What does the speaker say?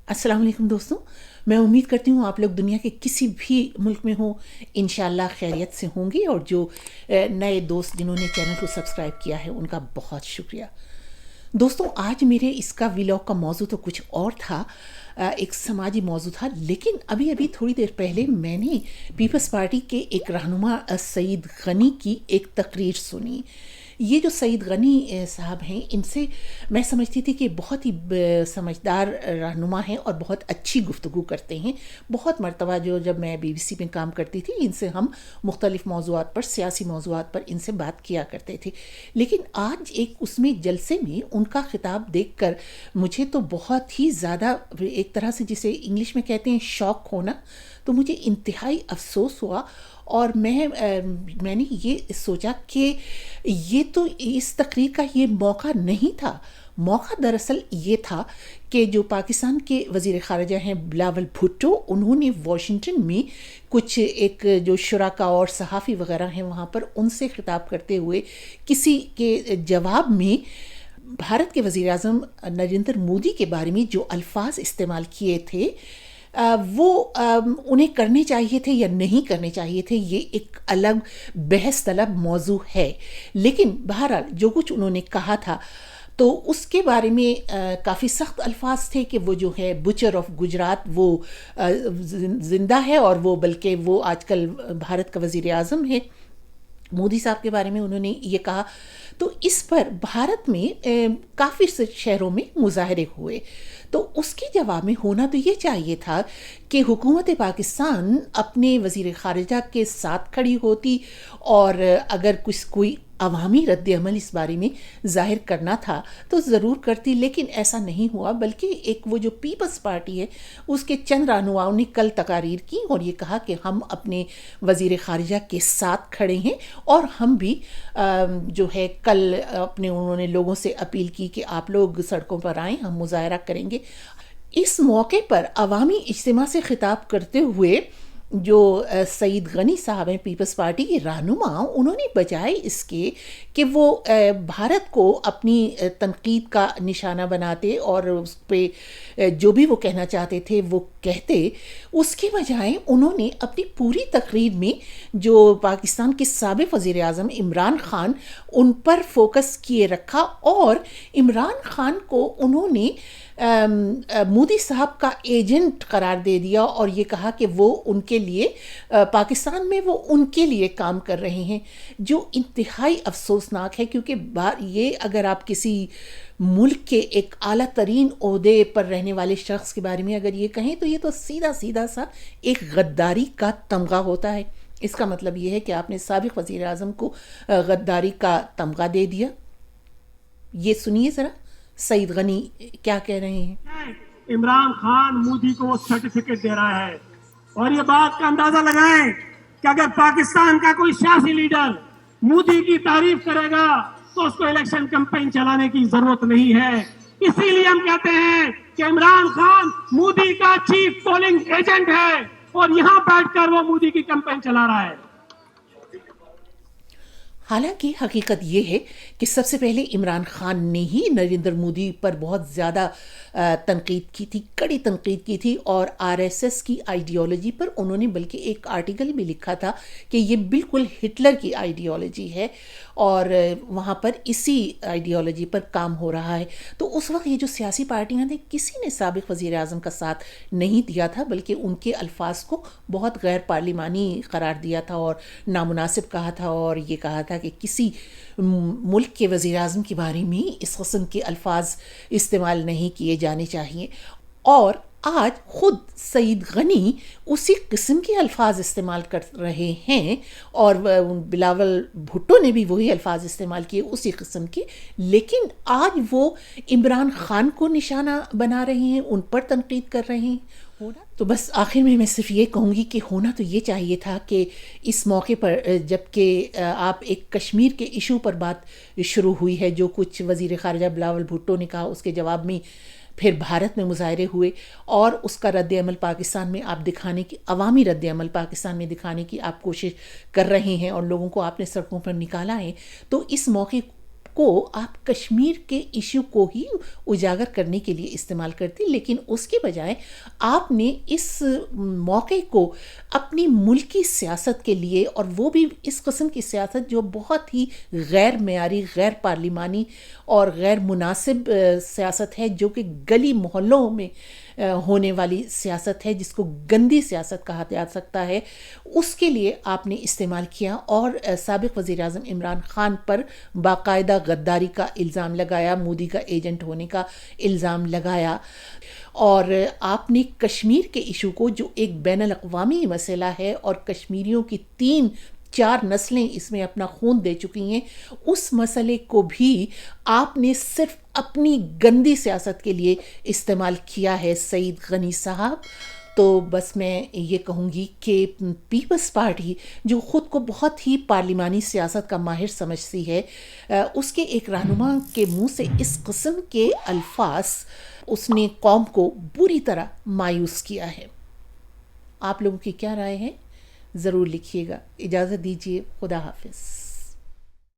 السلام علیکم دوستوں، میں امید کرتی ہوں آپ لوگ دنیا کے کسی بھی ملک میں ہوں انشاءاللہ خیریت سے ہوں گے، اور جو نئے دوست جنہوں نے چینل کو سبسکرائب کیا ہے ان کا بہت شکریہ۔ دوستوں، آج میرے اس کا ویلاگ کا موضوع تو کچھ اور تھا، ایک سماجی موضوع تھا، لیکن ابھی تھوڑی دیر پہلے میں نے پیپلز پارٹی کے ایک رہنما سعید غنی کی ایک تقریر سنی۔ یہ جو سعید غنی صاحب ہیں، ان سے میں سمجھتی تھی کہ بہت ہی سمجھدار رہنما ہیں اور بہت اچھی گفتگو کرتے ہیں۔ بہت مرتبہ جب میں بی بی سی میں کام کرتی تھی، ان سے ہم مختلف موضوعات پر، سیاسی موضوعات پر ان سے بات کیا کرتے تھے، لیکن آج ایک اس میں جلسے میں ان کا خطاب دیکھ کر مجھے تو بہت ہی زیادہ ایک طرح سے جسے انگلش میں کہتے ہیں شاک ہونا، تو مجھے انتہائی افسوس ہوا، اور میں نے یہ سوچا کہ یہ تو اس تقریر کا یہ موقع نہیں تھا۔ موقع دراصل یہ تھا کہ جو پاکستان کے وزیر خارجہ ہیں بلاول بھٹو، انہوں نے واشنگٹن میں کچھ ایک جو شرکاء اور صحافی وغیرہ ہیں وہاں پر ان سے خطاب کرتے ہوئے کسی کے جواب میں بھارت کے وزیر اعظم نریندر مودی کے بارے میں جو الفاظ استعمال کیے تھے وہ انہیں کرنے چاہیے تھے یا نہیں کرنے چاہیے تھے، یہ ایک الگ بحث طلب موضوع ہے، لیکن بہرحال جو کچھ انہوں نے کہا تھا تو اس کے بارے میں کافی سخت الفاظ تھے کہ وہ جو ہے بچر آف گجرات وہ زندہ ہے، اور وہ بلکہ وہ آج کل بھارت کا وزیر اعظم ہے۔ مودی صاحب کے بارے میں انہوں نے یہ کہا، تو اس پر بھارت میں کافی شہروں میں مظاہرے ہوئے، تو اس کے جواب میں ہونا تو یہ چاہیے تھا کہ حکومت پاکستان اپنے وزیر خارجہ کے ساتھ کھڑی ہوتی، اور اگر کوئی عوامی رد عمل اس بارے میں ظاہر کرنا تھا تو ضرور کرتی، لیکن ایسا نہیں ہوا، بلکہ ایک وہ جو پیپلز پارٹی ہے اس کے چند رہنماؤں نے کل تقاریر کی اور یہ کہا کہ ہم اپنے وزیر خارجہ کے ساتھ کھڑے ہیں، اور ہم بھی جو ہے کل انہوں نے لوگوں سے اپیل کی کہ آپ لوگ سڑکوں پر آئیں، ہم مظاہرہ کریں گے۔ اس موقع پر عوامی اجتماع سے خطاب کرتے ہوئے جو سعید غنی صاحب ہیں پیپلز پارٹی کے رہنما، انہوں نے بجائے اس کے کہ وہ بھارت کو اپنی تنقید کا نشانہ بناتے اور اس پہ جو بھی وہ کہنا چاہتے تھے وہ کہتے، اس کے بجائے انہوں نے اپنی پوری تقریر میں جو پاکستان کے سابق وزیر اعظم عمران خان ان پر فوکس کیے رکھا، اور عمران خان کو انہوں نے مودی صاحب کا ایجنٹ قرار دے دیا اور یہ کہا کہ وہ ان کے لیے پاکستان میں وہ ان کے لیے کام کر رہے ہیں، جو انتہائی افسوسناک ہے، کیونکہ یہ اگر آپ کسی ملک کے ایک اعلیٰ ترین عہدے پر رہنے والے شخص کے بارے میں اگر یہ کہیں تو یہ تو سیدھا سا ایک غداری کا تمغہ ہوتا ہے۔ اس کا مطلب یہ ہے کہ آپ نے سابق وزیر اعظم کو غداری کا تمغہ دے دیا۔ یہ سنیے ذرا سعید غنی کیا کہہ رہے ہیں۔ عمران خان مودی کو وہ سرٹیفکیٹ دے رہا ہے، اور یہ بات کا اندازہ لگائیں کہ اگر پاکستان کا کوئی سیاسی لیڈر مودی کی تعریف کرے گا تو اس کو الیکشن کمپین چلانے کی ضرورت نہیں ہے۔ اسی لیے ہم کہتے ہیں کہ عمران خان مودی کا چیف پولنگ ایجنٹ ہے، اور یہاں بیٹھ کر وہ مودی کی کمپین چلا رہا ہے۔ حالانکہ حقیقت یہ ہے کہ سب سے پہلے عمران خان نے ہی نریندر مودی پر بہت زیادہ تنقید کی تھی، کڑی تنقید کی تھی، اور آر ایس ایس کی آئیڈیالوجی پر انہوں نے بلکہ ایک آرٹیکل بھی لکھا تھا کہ یہ بالکل ہٹلر کی آئیڈیالوجی ہے، اور وہاں پر اسی آئیڈیالوجی پر کام ہو رہا ہے۔ تو اس وقت یہ جو سیاسی پارٹیاں تھیں، کسی نے سابق وزیر اعظم کا ساتھ نہیں دیا تھا، بلکہ ان کے الفاظ کو بہت غیر پارلیمانی قرار دیا تھا اور نامناسب کہا تھا، اور یہ کہا تھا کہ کسی ملک کے وزیر اعظم کے بارے میں اس قسم کے الفاظ استعمال نہیں کیے جانے چاہیے۔ اور آج خود سعید غنی اسی قسم کے الفاظ استعمال کر رہے ہیں، اور بلاول بھٹو نے بھی وہی الفاظ استعمال کیے اسی قسم کے، لیکن آج وہ عمران خان کو نشانہ بنا رہے ہیں، ان پر تنقید کر رہے ہیں۔ تو بس آخر میں صرف یہ کہوں گی کہ ہونا تو یہ چاہیے تھا کہ اس موقع پر جبکہ آپ ایک کشمیر کے ایشو پر بات شروع ہوئی ہے، جو کچھ وزیر خارجہ بلاول بھٹو نے کہا، اس کے جواب میں پھر بھارت میں مظاہرے ہوئے، اور اس کا رد عمل پاکستان میں آپ دکھانے کی، عوامی رد عمل پاکستان میں دکھانے کی آپ کوشش کر رہے ہیں، اور لوگوں کو آپ نے سڑکوں پر نکالا ہے، تو اس موقع کو آپ کشمیر کے ایشو کو ہی اجاگر کرنے کے لیے استعمال کرتی، لیکن اس کے بجائے آپ نے اس موقع کو اپنی ملکی سیاست کے لیے، اور وہ بھی اس قسم کی سیاست جو بہت ہی غیر معیاری، غیر پارلیمانی اور غیر مناسب سیاست ہے، جو کہ گلی محلوں میں ہونے والی سیاست ہے، جس کو گندی سیاست کہا جا سکتا ہے، اس کے لیے آپ نے استعمال کیا اور سابق وزیر اعظم عمران خان پر باقاعدہ غداری کا الزام لگایا، مودی کا ایجنٹ ہونے کا الزام لگایا، اور آپ نے کشمیر کے ایشو کو جو ایک بین الاقوامی مسئلہ ہے اور کشمیریوں کی 3-4 نسلیں اس میں اپنا خون دے چکی ہیں، اس مسئلے کو بھی آپ نے صرف اپنی گندی سیاست کے لیے استعمال کیا ہے سعید غنی صاحب۔ تو بس میں یہ کہوں گی کہ پیپلز پارٹی جو خود کو بہت ہی پارلیمانی سیاست کا ماہر سمجھتی ہے، اس کے ایک رہنما کے منہ سے اس قسم کے الفاظ اس نے قوم کو بری طرح مایوس کیا ہے۔ آپ لوگوں کی کیا رائے ہے؟ ضرور لکھیے گا۔ اجازت دیجیے، خدا حافظ۔